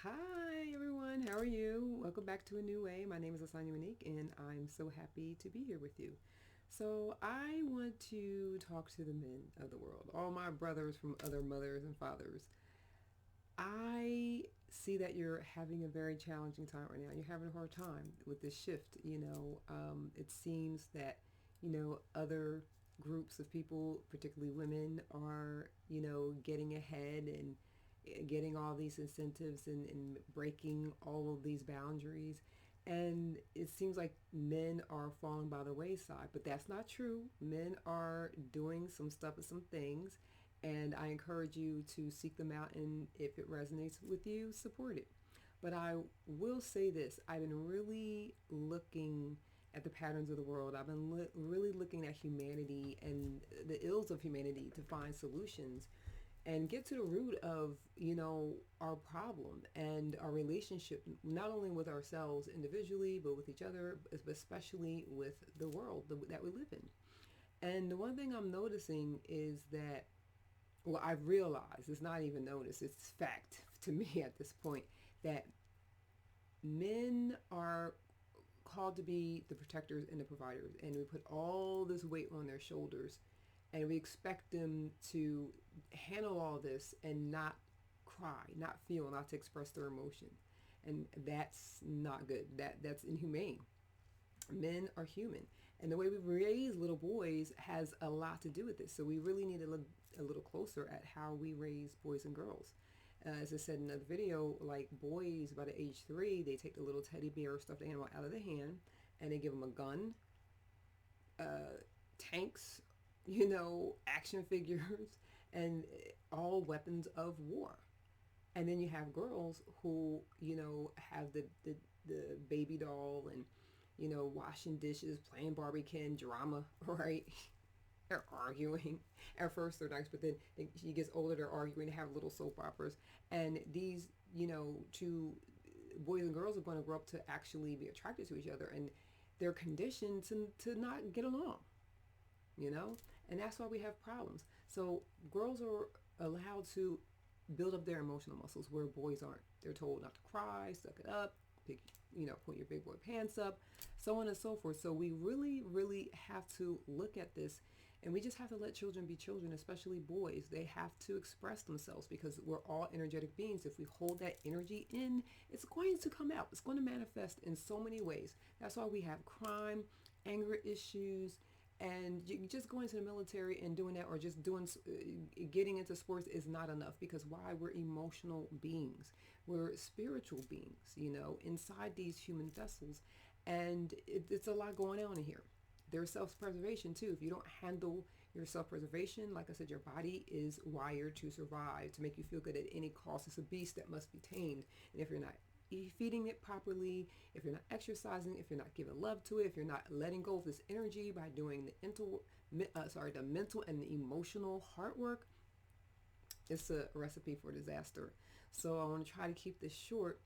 Hi everyone, how are you? Welcome back to A New Way. My name is Lasagna Monique and I'm so happy to be here with you. So I want to talk to the men of the world, all my brothers from other mothers and fathers. I see that you're having a very challenging time right now. You're having a hard time with this shift. It seems that, other groups of people, particularly women, are, getting ahead and getting all these incentives and breaking all of these boundaries. And it seems like men are falling by the wayside, but that's not true. Men are doing some stuff and some things, and I encourage you to seek them out, and if it resonates with you, support it. But I will say this: I've been really looking at the patterns of the world. I've been really looking at humanity and the ills of humanity to find solutions and get to the root of our problem and our relationship, not only with ourselves individually but with each other, but especially with the world that we live in. And the one thing I'm noticing is that, well, I've realized, it's not even notice, it's fact to me at this point, that men are called to be the protectors and the providers, and we put all this weight on their shoulders, and we expect them to handle all this and not cry, not feel, not to express their emotion. And that's not good. That's inhumane. Men are human, and the way we raise little boys has a lot to do with this. So we really need to look a little closer at how we raise boys and girls. As I said in the video, like boys by the age 3, they take the little teddy bear or stuffed animal out of the hand, and they give them a gun, tanks, action figures, and all weapons of war. And then you have girls who, have the baby doll and, washing dishes, playing Barbie Ken, drama, right? They're arguing. At first they're nice, but then she gets older, they're arguing, they have little soap operas. And these, two boys and girls are going to grow up to actually be attracted to each other. And they're conditioned to not get along, you know? And that's why we have problems. So girls are allowed to build up their emotional muscles where boys aren't. They're told not to cry, suck it up, pick, put your big boy pants up, so on and so forth. So we really, really have to look at this, and we just have to let children be children, especially boys. They have to express themselves because we're all energetic beings. If we hold that energy in, it's going to come out. It's going to manifest in so many ways. That's why we have crime, anger issues, and just going to the military and doing that, or just getting into sports, is not enough, because why? We're emotional beings, we're spiritual beings, inside these human vessels, and it's a lot going on in here. There's self-preservation too. If you don't handle your self-preservation, like I said, your body is wired to survive, to make you feel good at any cost. It's a beast that must be tamed, and if you're not feeding it properly, if you're not exercising, if you're not giving love to it, if you're not letting go of this energy by doing the mental and the emotional hard work, it's a recipe for disaster. So I want to try to keep this short.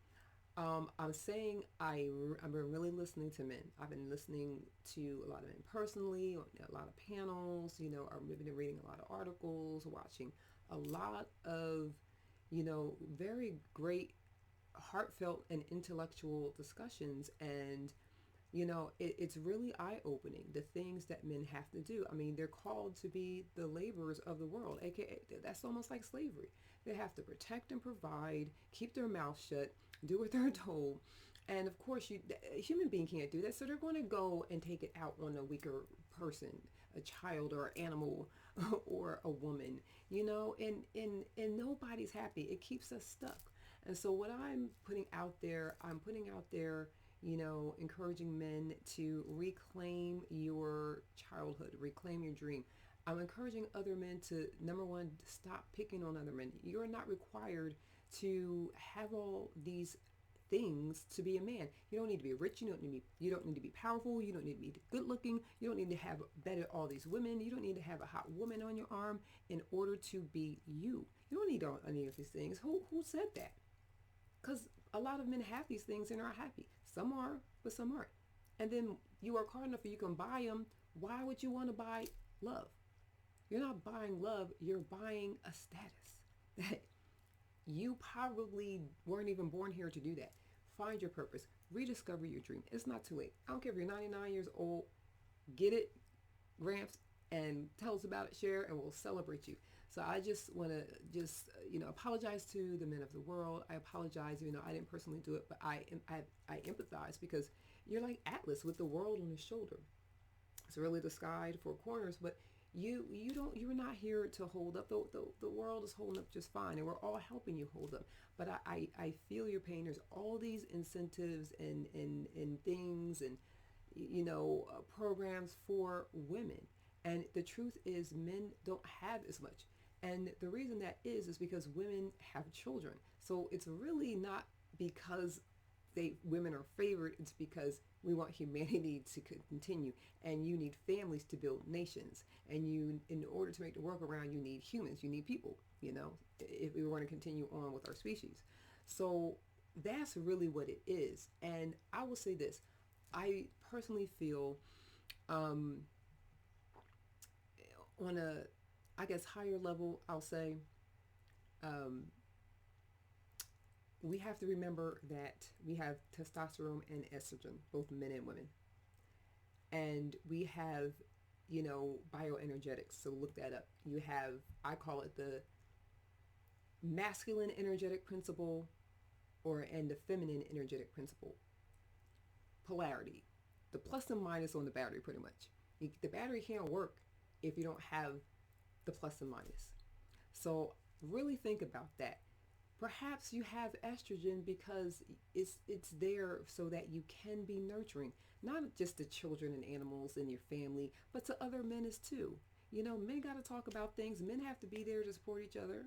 I'm saying I've been really listening to men. I've been listening to a lot of men personally, a lot of panels. I've been reading a lot of articles, watching a lot of, very great heartfelt and intellectual discussions, and it's really eye-opening, the things that men have to do. I mean, they're called to be the laborers of the world, aka that's almost like slavery. They have to protect and provide, keep their mouth shut, do what they're told. And of course, a human being can't do that, so they're going to go and take it out on a weaker person, a child or an animal, or a woman, and nobody's happy. It keeps us stuck. And so what I'm putting out there, encouraging men to reclaim your childhood, reclaim your dream. I'm encouraging other men to, number one, stop picking on other men. You're not required to have all these things to be a man. You don't need to be rich. You don't need to be powerful. You don't need to be good looking. You don't need to have better all these women. You don't need to have a hot woman on your arm in order to be you. You don't need any of these things. Who said that? Because a lot of men have these things and are happy. Some are, but some aren't. And then you work hard enough and you can buy them. Why would you want to buy love? You're not buying love. You're buying a status. You probably weren't even born here to do that. Find your purpose. Rediscover your dream. It's not too late. I don't care if you're 99 years old. Get it, Gramps, and tell us about it, share, and we'll celebrate you. So I just want to just apologize to the men of the world. I apologize, I didn't personally do it, but I empathize because you're like Atlas with the world on his shoulder. It's really the sky four corners, but you're not here to hold up. The world is holding up just fine, and we're all helping you hold up. But I feel your pain. There's all these incentives and things and programs for women, and the truth is men don't have as much. And the reason that is because women have children. So it's really not because they women are favored. It's because we want humanity to continue, and you need families to build nations, and you, in order to make the world go around, you need humans, you need people, if we want to continue on with our species. So that's really what it is. And I will say this: I personally feel, um, on a, I guess, higher level, I'll say, um, we have to remember that we have testosterone and estrogen, both men and women. And we have, bioenergetics. So look that up. You have, I call it the masculine energetic principle, and the feminine energetic principle. Polarity. The plus and minus on the battery, pretty much. The battery can't work if you don't have the plus and minus. So really think about that. Perhaps you have estrogen because it's there so that you can be nurturing, not just to children and animals in your family, but to other men as too. Men got to talk about things. Men have to be there to support each other.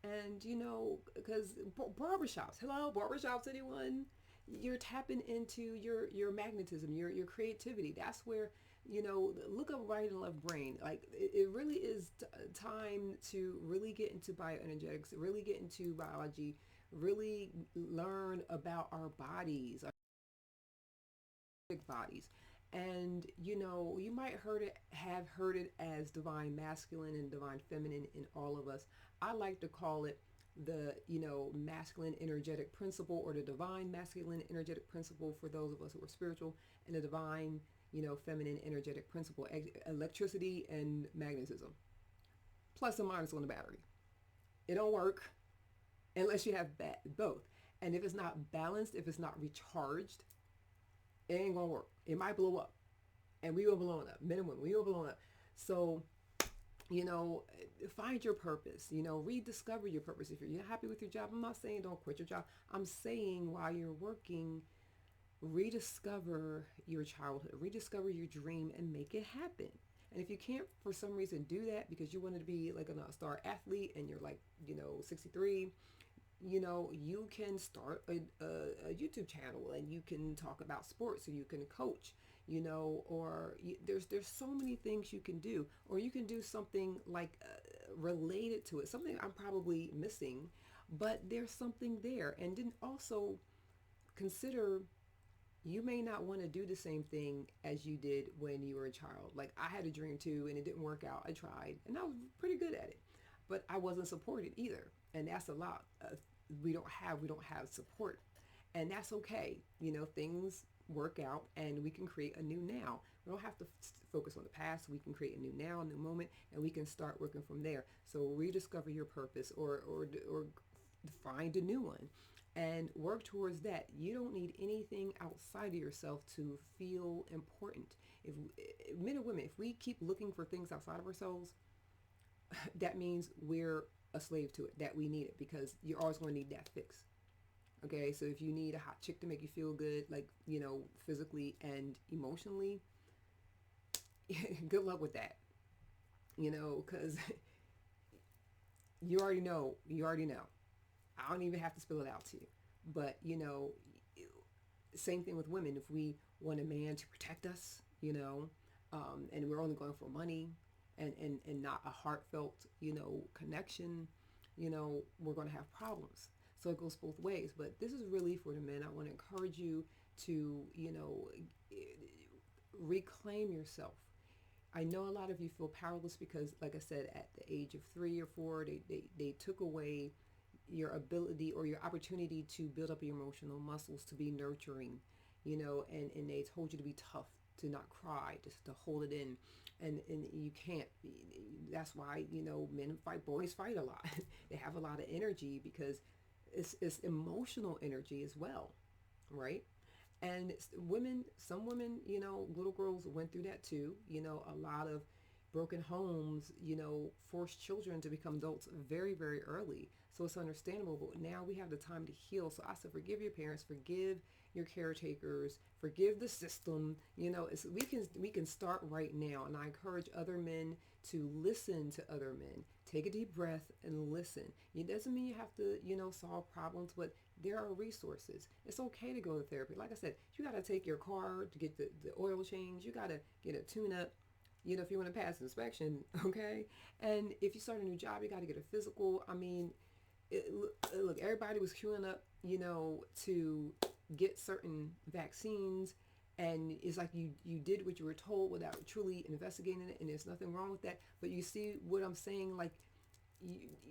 And because barbershops, hello, barbershops, anyone? You're tapping into your magnetism, your creativity. That's where, look up right and left brain. Like it really is time to really get into bioenergetics, really get into biology, really learn about our bodies, our bodies. And you might have heard it as divine masculine and divine feminine in all of us. I like to call it the masculine energetic principle, or the divine masculine energetic principle for those of us who are spiritual, and the divine feminine energetic principle, electricity and magnetism, plus and minus on the battery. It don't work unless you have both. And if it's not balanced, if it's not recharged, it ain't gonna work. It might blow up, and we will blow up. Men and women, we will blow up. So, you know, find your purpose. Rediscover your purpose. If you're not happy with your job, I'm not saying don't quit your job. I'm saying while you're working, rediscover your childhood, rediscover your dream, and make it happen. And if you can't for some reason do that because you wanted to be like a star athlete and you're like 63, you can start a YouTube channel and you can talk about sports, and you can coach, or there's so many things you can do, or you can do something like related to it, something I'm probably missing, but there's something there. And then also consider, you may not want to do the same thing as you did when you were a child. Like I had a dream too, and it didn't work out. I tried, and I was pretty good at it, but I wasn't supported either, and that's a lot. We don't have support, and that's okay. Things work out, and we can create a new now. We don't have to focus on the past. We can create a new now, a new moment, and we can start working from there. So rediscover your purpose, or find a new one and work towards that. You don't need anything outside of yourself to feel important. If men and women, if we keep looking for things outside of ourselves, that means we're a slave to it, that we need it, because you're always going to need that fix. Okay, so if you need a hot chick to make you feel good, like, physically and emotionally, good luck with that, because you already know. I don't even have to spill it out to you. But, same thing with women. If we want a man to protect us, and we're only going for money, and not a heartfelt, connection, we're going to have problems. So it goes both ways. But this is really for the men. I want to encourage you to, reclaim yourself. I know a lot of you feel powerless because, like I said, at the age of 3 or 4, they took away your ability or your opportunity to build up your emotional muscles, to be nurturing, and they told you to be tough, to not cry, just to hold it in. And you can't. That's why, men fight, boys fight a lot. They have a lot of energy because it's emotional energy as well, right? And women, some women, little girls went through that too. A lot of broken homes, forced children to become adults very, very early. So it's understandable. But now we have the time to heal. So I said, forgive your parents, forgive your caretakers, forgive the system. We can start right now. And I encourage other men to listen to other men. Take a deep breath and listen. It doesn't mean you have to, solve problems, but there are resources. It's okay to go to therapy. Like I said, you got to take your car to get the oil change. You got to get a tune up, if you want to pass inspection, okay? And if you start a new job, you got to get a physical. I mean, look, everybody was queuing up, to get certain vaccines. And it's like you did what you were told without truly investigating it, and there's nothing wrong with that. But you see what I'm saying? Like,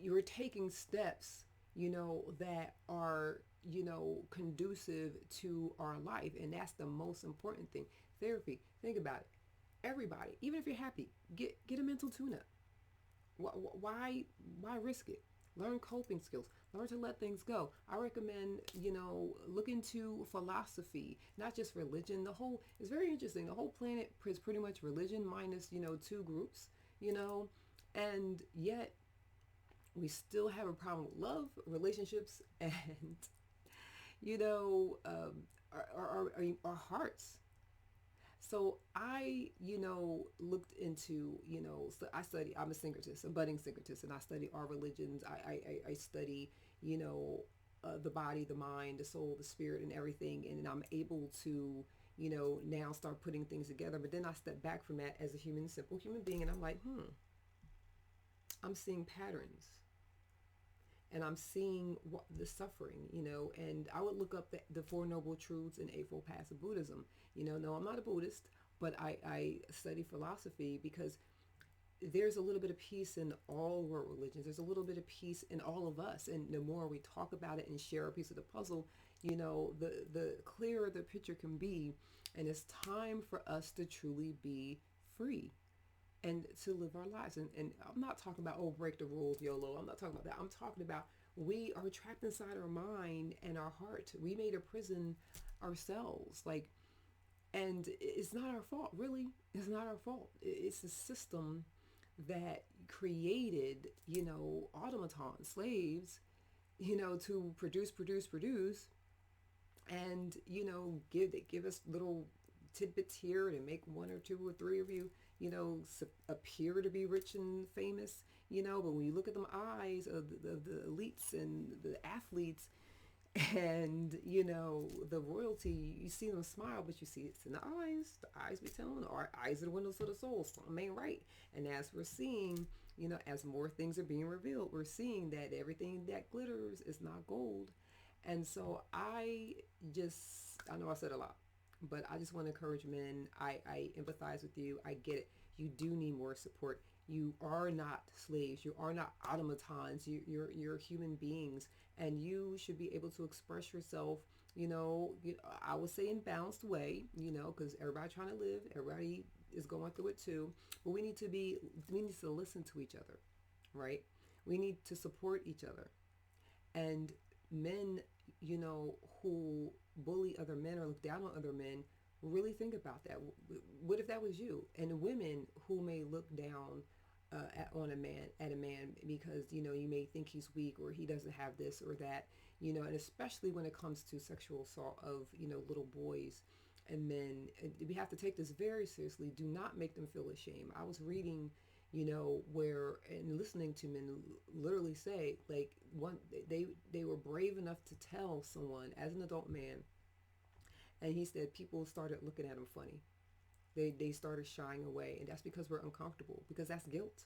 you're taking steps, that are, conducive to our life. And that's the most important thing. Therapy, think about it. Everybody, even if you're happy, get a mental tune-up. Why risk it? Learn coping skills. Learn to let things go. I recommend, look into philosophy, not just religion. It's very interesting. The whole planet is pretty much religion minus, two groups, and yet we still have a problem with love, relationships, and, our hearts. So I, looked into, so I'm a syncretist, a budding syncretist, and I study all religions. I study, the body, the mind, the soul, the spirit, and everything. And I'm able to, now start putting things together. But then I step back from that as a simple human being, and I'm like, I'm seeing patterns. And I'm seeing the suffering, and I would look up the Four Noble Truths and Eightfold Paths of Buddhism. No, I'm not a Buddhist, but I study philosophy because there's a little bit of peace in all world religions. There's a little bit of peace in all of us. And the more we talk about it and share a piece of the puzzle, the clearer the picture can be. And it's time for us to truly be free and to live our lives. And I'm not talking about, oh, break the rules, YOLO. I'm not talking about that. I'm talking about we are trapped inside our mind and our heart. We made a prison ourselves. Like, and it's not our fault, really. It's not our fault. It's a system that created, automatons, slaves, to produce, and give us little tidbits here to make one or two or three of you, appear to be rich and famous, but when you look at them eyes of the elites and the athletes, and the royalty, you see them smile, but you see it's in the eyes be telling, our eyes are the windows of the soul, some ain't right. And as we're seeing, as more things are being revealed, we're seeing that everything that glitters is not gold. And so I know I said a lot, but I just want to encourage men. I empathize with you. I get it. You do need more support. You are not slaves. You are not automatons. You're human beings, and you should be able to express yourself. I would say in balanced way. Because everybody trying to live, everybody is going through it too. But we need to listen to each other, right? We need to support each other, and men, who bully other men or look down on other men, really think about that. What if that was you? And women who may look down at a man because you may think he's weak or he doesn't have this or that, and especially when it comes to sexual assault of little boys and men, we have to take this very seriously. Do not make them feel ashamed. I was reading, where and listening to men literally say, like, they were brave enough to tell someone as an adult man, and he said people started looking at him funny. They started shying away, and that's because we're uncomfortable, because that's guilt.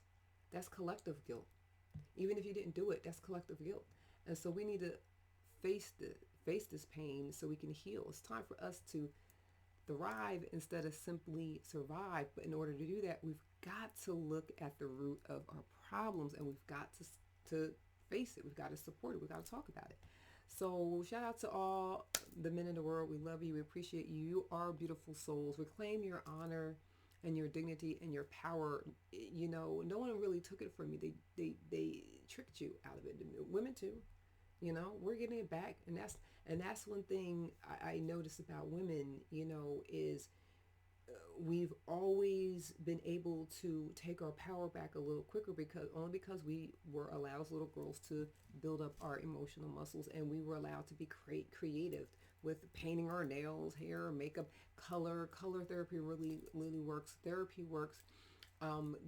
That's collective guilt. Even if you didn't do it, that's collective guilt. And so we need to face this pain so we can heal. It's time for us to thrive instead of simply survive. But in order to do that, we've got to look at the root of our problems, and we've got to face it. We've got to support it. We've got to talk about it. So shout out to all the men in the world. We love you. We appreciate you. You are beautiful souls. Reclaim your honor and your dignity and your power. You know, no one really took it from you. They tricked you out of it. Women too. You know, we're getting it back, and that's one thing I notice about women. You know, is we've always been able to take our power back a little quicker because we were allowed as little girls to build up our emotional muscles, and we were allowed to be creative with painting our nails, hair, makeup, color therapy really works. Therapy works.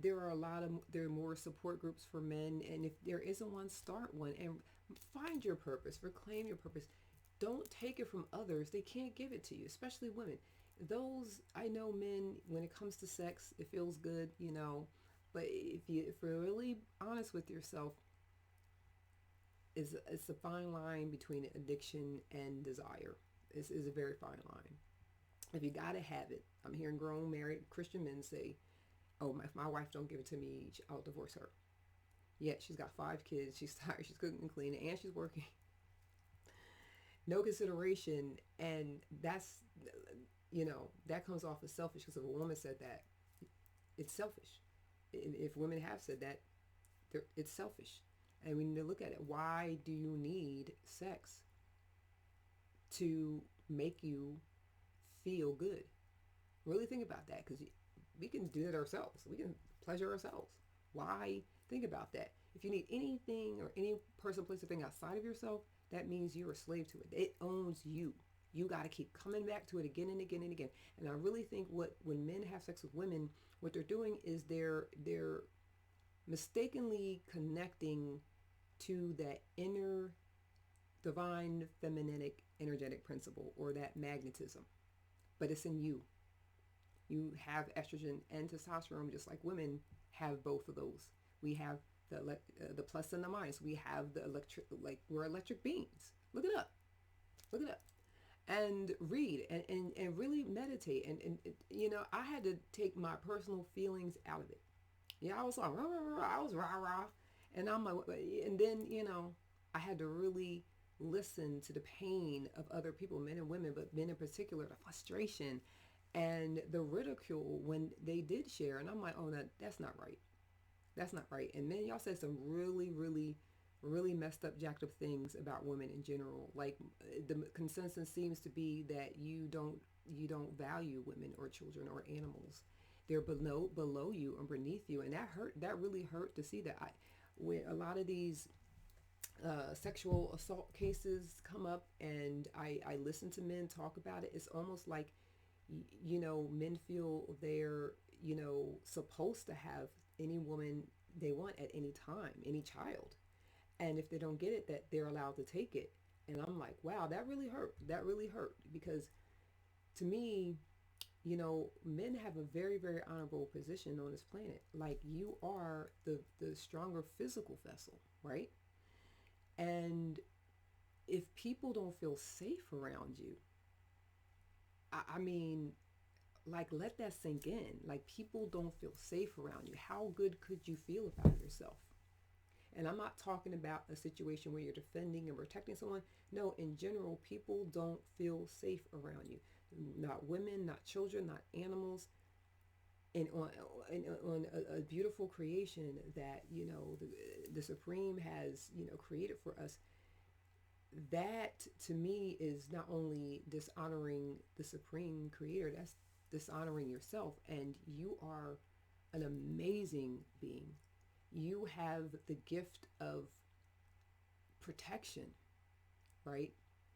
There are more support groups for men, and if there isn't one, start one and find your purpose, reclaim your purpose. Don't take it from others. They can't give it to you, especially women. Those, I know men, when it comes to sex, it feels good, you know, but if you're really honest with yourself, it's a fine line between addiction and desire. Is a very fine line. If you gotta have it, I'm hearing grown married Christian men say, "Oh, if my wife don't give it to me, I'll divorce her." Yet she's got 5 kids. She's tired. She's cooking and cleaning, and she's working. No consideration, and that's, you know, that comes off as selfish, because if a woman said that, it's selfish. If women have said that, it's selfish. And we need to look at it. Why do you need sex? To make you feel good. Really think about that, because we can do that ourselves. We can pleasure ourselves. Why? Think about that. If you need anything or any person, place, or thing outside of yourself, that means you're a slave to it. It owns you. You got to keep coming back to it again and again and again. And I really think when men have sex with women, what they're doing is they're mistakenly connecting to that inner divine femininic energetic principle, or that magnetism. But it's in you. You have estrogen and testosterone, just like women have both of those. We have the plus and the minus. We have the electric, like we're electric beings. Look it up. Look it up. And read and really meditate. And you know, I had to take my personal feelings out of it. Yeah, I was like, rah, rah, rah, I was rah, rah. And I'm like, and then, you know, I had to really listen to the pain of other people, men and women, but men in particular, the frustration and the ridicule when they did share. And I'm like, oh, that's not right. That's not right. And then y'all said some really messed up, jacked up things about women in general. Like the consensus seems to be that you don't value women or children or animals. They're below you or beneath you, and that hurt. That really hurt to see that. When a lot of these sexual assault cases come up, and I listen to men talk about it, it's almost like, you know, men feel they're, you know, supposed to have any woman they want at any time, any child. And if they don't get it, that they're allowed to take it. And I'm like, wow, that really hurt. That really hurt, because to me, you know, men have a very honorable position on this planet. Like, you are the stronger physical vessel, right? And if people don't feel safe around you, I mean, like, let that sink in. Like, people don't feel safe around you. How good could you feel about yourself? And I'm not talking about a situation where you're defending and protecting someone. No, in general, people don't feel safe around you. Not women, not children, not animals. And on a beautiful creation that, you know, the Supreme has, you know, created for us, that to me is not only dishonoring the Supreme Creator, that's dishonoring yourself. And you are an amazing being. You have the gift of protection, right?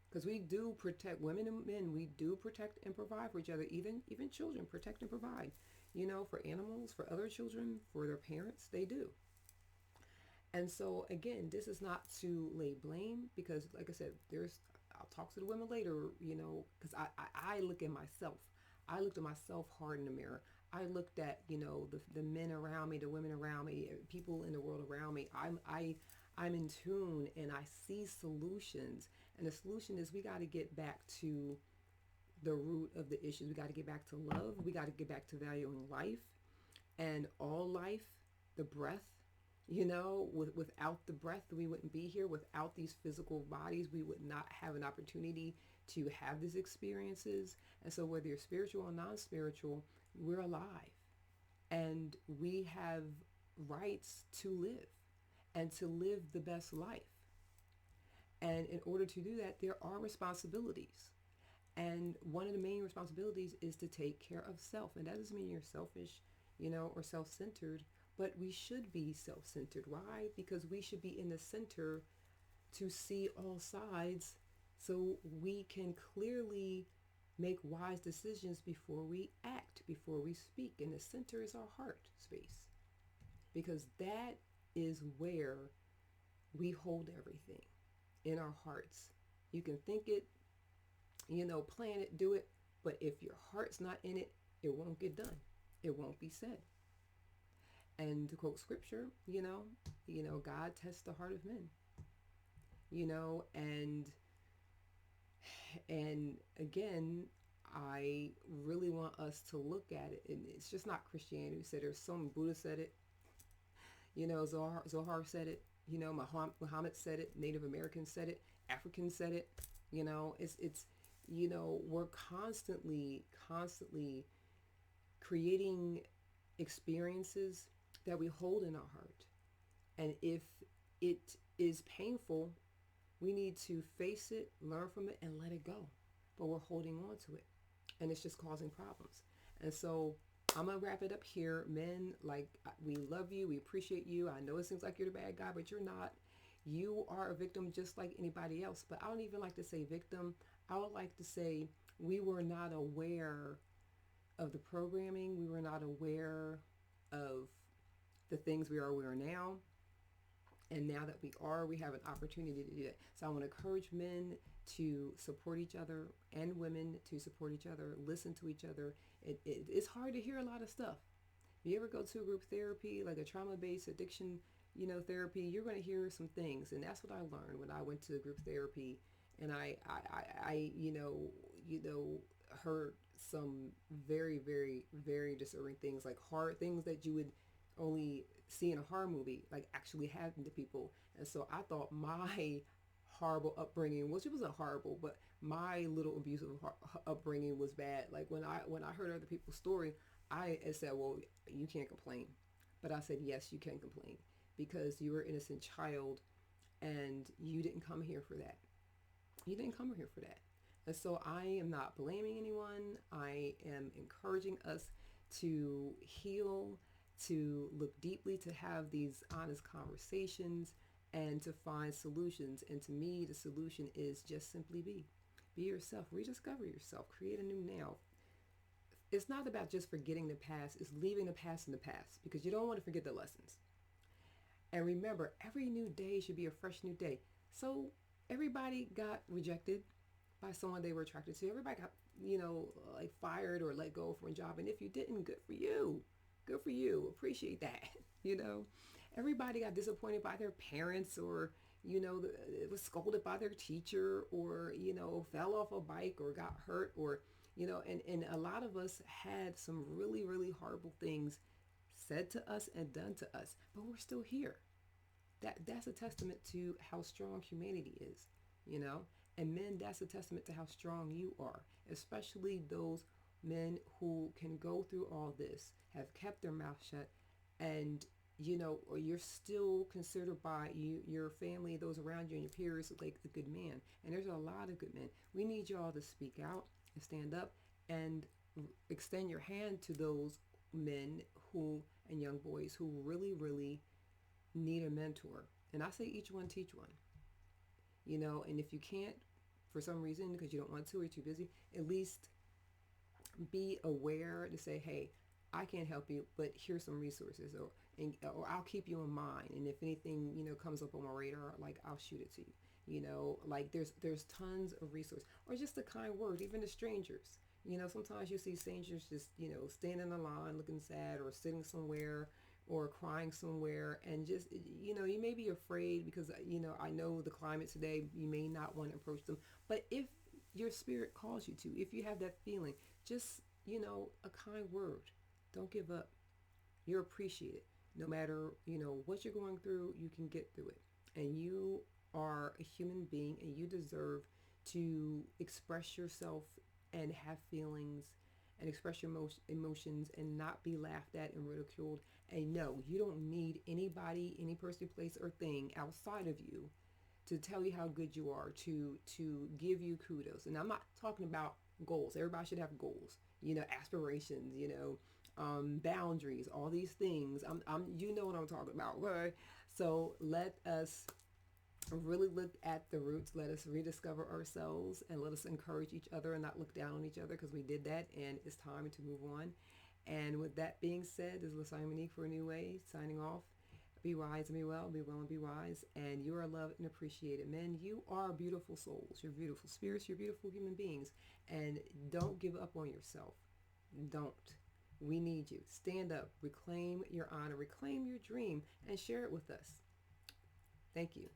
Because we do protect, women and men, we do protect and provide for each other. Even children protect and provide, you know, for animals, for other children, for their parents, they do. And so again, this is not to lay blame, because like I said, I'll talk to the women later, you know, because I look at myself. I looked at myself hard in the mirror. I looked at, you know, the men around me, the women around me, people in the world around me. I'm in tune, and I see solutions. And the solution is, we got to get back to the root of the issues. We got to get back to love. We got to get back to valuing life, and all life, the breath, Without the breath, we wouldn't be here. Without these physical bodies, we would not have an opportunity to have these experiences. And so, whether you're spiritual or non spiritual, we're alive and we have rights to live and to live the best life. And in order to do that, there are responsibilities. And one of the main responsibilities is to take care of self. And that doesn't mean you're selfish, or self centered, but we should be self centered. Why? Because we should be in the center to see all sides so we can clearly make wise decisions before we act, before we speak. And the center is our heart space because that is where we hold everything in our hearts. You can think it, plan it, do it, but if your heart's not in it, it won't get done. It won't be said. And to quote scripture, God tests the heart of men, and again, I really want us to look at it, and it's just not Christianity who said it. There's some Buddha said it, Zohar said it, Muhammad said it, Native Americans said it, Africans said it. We're constantly creating experiences that we hold in our heart. And if it is painful, we need to face it, learn from it, and let it go. But we're holding on to it. And it's just causing problems. And so I'm going to wrap it up here. Men, we love you. We appreciate you. I know it seems like you're the bad guy, but you're not. You are a victim just like anybody else. But I don't even like to say victim. I would like to say we were not aware of the programming. We were not aware of the things we are aware now. And now that we are, we have an opportunity to do that. So I want to encourage men to support each other and women to support each other, listen to each other. It's hard to hear a lot of stuff. If you ever go to a group therapy, like a trauma-based addiction, therapy, you're going to hear some things. And that's what I learned when I went to group therapy. And I heard some very, very, very disturbing things, like hard things that you would only see in a horror movie, like actually happen to people. And so I thought my horrible upbringing, which it wasn't horrible, but my little abusive upbringing was bad. Like when I heard other people's story, I said, well, you can't complain. But I said, yes, you can complain because you were an innocent child and you didn't come here for that. You didn't come here for that. And so I am not blaming anyone. I am encouraging us to heal, to look deeply, to have these honest conversations, and to find solutions. And to me, the solution is just simply be. Be yourself. Rediscover yourself. Create a new now. It's not about just forgetting the past. It's leaving the past in the past because you don't want to forget the lessons. And remember, every new day should be a fresh new day. So everybody got rejected by someone they were attracted to. Everybody got, fired or let go from a job. And if you didn't, good for you. Good for you. Appreciate that. Everybody got disappointed by their parents or, was scolded by their teacher or, fell off a bike or got hurt or, and a lot of us had some really, really horrible things said to us and done to us, but we're still here. That's a testament to how strong humanity is, and men, that's a testament to how strong you are, especially those men who can go through all this, have kept their mouth shut, and or you're still considered by your family, those around you and your peers, like a good man. And there's a lot of good men. We need y'all to speak out and stand up and extend your hand to those men who and young boys who really, really need a mentor. And I say each one teach one. And if you can't for some reason because you don't want to or you're too busy, at least be aware to say, hey, I can't help you, but here's some resources, or I'll keep you in mind. And if anything, comes up on my radar, like I'll shoot it to you. Like there's tons of resources, or just a kind word, even to strangers. Sometimes you see strangers just, standing in the line looking sad or sitting somewhere or crying somewhere, and just, you may be afraid because, I know the climate today, you may not want to approach them, but if your spirit calls you to, if you have that feeling, just, a kind word. Don't give up. You're appreciated. No matter, what you're going through, you can get through it. And you are a human being and you deserve to express yourself and have feelings and express your emotions and not be laughed at and ridiculed. And no, you don't need anybody, any person, place, or thing outside of you to tell you how good you are, to give you kudos. And I'm not talking about goals. Everybody should have goals, aspirations, boundaries, all these things. You know what I'm talking about, right? So let us really look at the roots. Let us rediscover ourselves and let us encourage each other and not look down on each other, because we did that and it's time to move on. And with that being said, this is LaSonia Monique for A New Way, signing off. Be wise and be well and be wise. And you are loved and appreciated. Men, you are beautiful souls. You're beautiful spirits. You're beautiful human beings. And don't give up on yourself. Don't. We need you. Stand up. Reclaim your honor. Reclaim your dream and share it with us. Thank you.